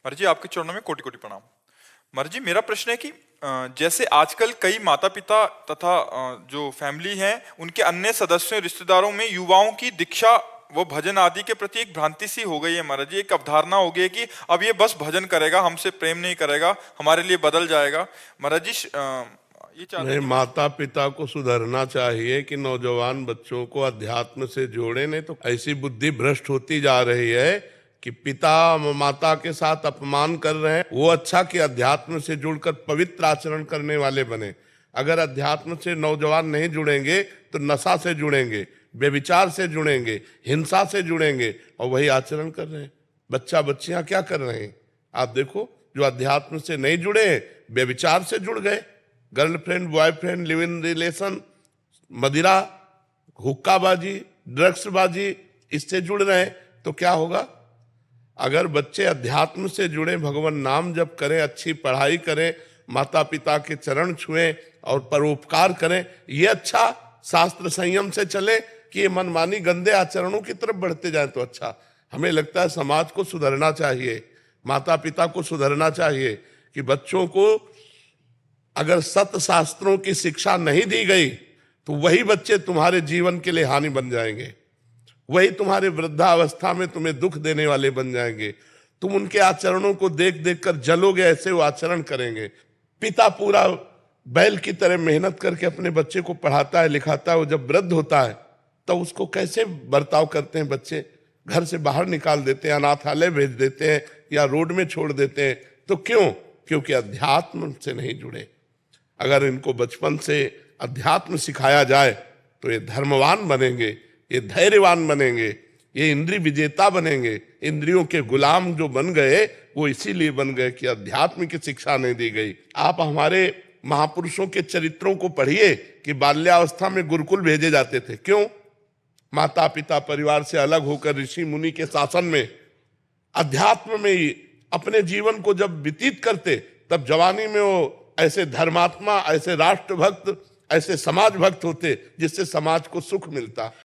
मर्जी आपके चरणों में कोटि कोटि प्रणाम। मर्जी मेरा प्रश्न है कि जैसे आजकल कई माता पिता तथा जो फैमिली हैं उनके अन्य सदस्यों रिश्तेदारों में युवाओं की दीक्षा वो भजन आदि के प्रति एक भ्रांति सी हो गई है महाराज जी। एक अवधारणा हो गई है कि अब ये बस भजन करेगा, हमसे प्रेम नहीं करेगा, हमारे लिए बदल जाएगा। महाराज जी ये चाहते नहीं, हैं माता पिता को सुधरना चाहिए कि नौजवान बच्चों को अध्यात्म से जोड़े। नहीं तो ऐसी बुद्धि भ्रष्ट होती जा रही है कि पिता माता के साथ अपमान कर रहे हैं। वो अच्छा कि अध्यात्म से जुड़कर पवित्र आचरण करने वाले बने। अगर अध्यात्म से नौजवान नहीं जुड़ेंगे तो नशा से जुड़ेंगे, व्यभिचार से जुड़ेंगे, हिंसा से जुड़ेंगे, और वही आचरण कर रहे हैं। बच्चा बच्चियां क्या कर रहे हैं आप देखो। जो अध्यात्म से नहीं जुड़े व्यभिचार से जुड़ गए, girlfriend boyfriend live in relation, मदिरा, हुक्काबाजी, ड्रग्सबाजी, इससे जुड़ रहे हैं। तो क्या होगा? अगर बच्चे अध्यात्म से जुड़े, भगवान नाम जप करें, अच्छी पढ़ाई करें, माता पिता के चरण छुएं और परोपकार करें, ये अच्छा शास्त्र संयम से चले कि ये मनमानी गंदे आचरणों की तरफ बढ़ते जाए तो अच्छा। हमें लगता है समाज को सुधरना चाहिए, माता पिता को सुधरना चाहिए कि बच्चों को अगर सत शास्त्रों की शिक्षा नहीं दी गई तो वही बच्चे तुम्हारे जीवन के लिए हानि बन जाएंगे, वही तुम्हारे वृद्धावस्था में तुम्हें दुख देने वाले बन जाएंगे। तुम उनके आचरणों को देख देख कर जलोगे, ऐसे वो आचरण करेंगे। पिता पूरा बैल की तरह मेहनत करके अपने बच्चे को पढ़ाता है लिखाता है, वो जब वृद्ध होता है तो उसको कैसे बर्ताव करते हैं बच्चे? घर से बाहर निकाल देते हैं, अनाथालय भेज देते हैं या रोड में छोड़ देते हैं। तो क्यों? क्योंकि अध्यात्म से नहीं जुड़े। अगर इनको बचपन से अध्यात्म सिखाया जाए तो ये धर्मवान बनेंगे, ये धैर्यवान बनेंगे, ये इंद्रिय विजेता बनेंगे। इंद्रियों के गुलाम जो बन गए वो इसीलिए बन गए कि अध्यात्म की शिक्षा नहीं दी गई। आप हमारे महापुरुषों के चरित्रों को पढ़िए कि बाल्यावस्था में गुरुकुल भेजे जाते थे। क्यों? माता पिता परिवार से अलग होकर ऋषि मुनि के शासन में अध्यात्म में ही अपने जीवन को जब व्यतीत करते, तब जवानी में वो ऐसे धर्मात्मा, ऐसे राष्ट्रभक्त, ऐसे समाज भक्त होते जिससे समाज को सुख मिलता।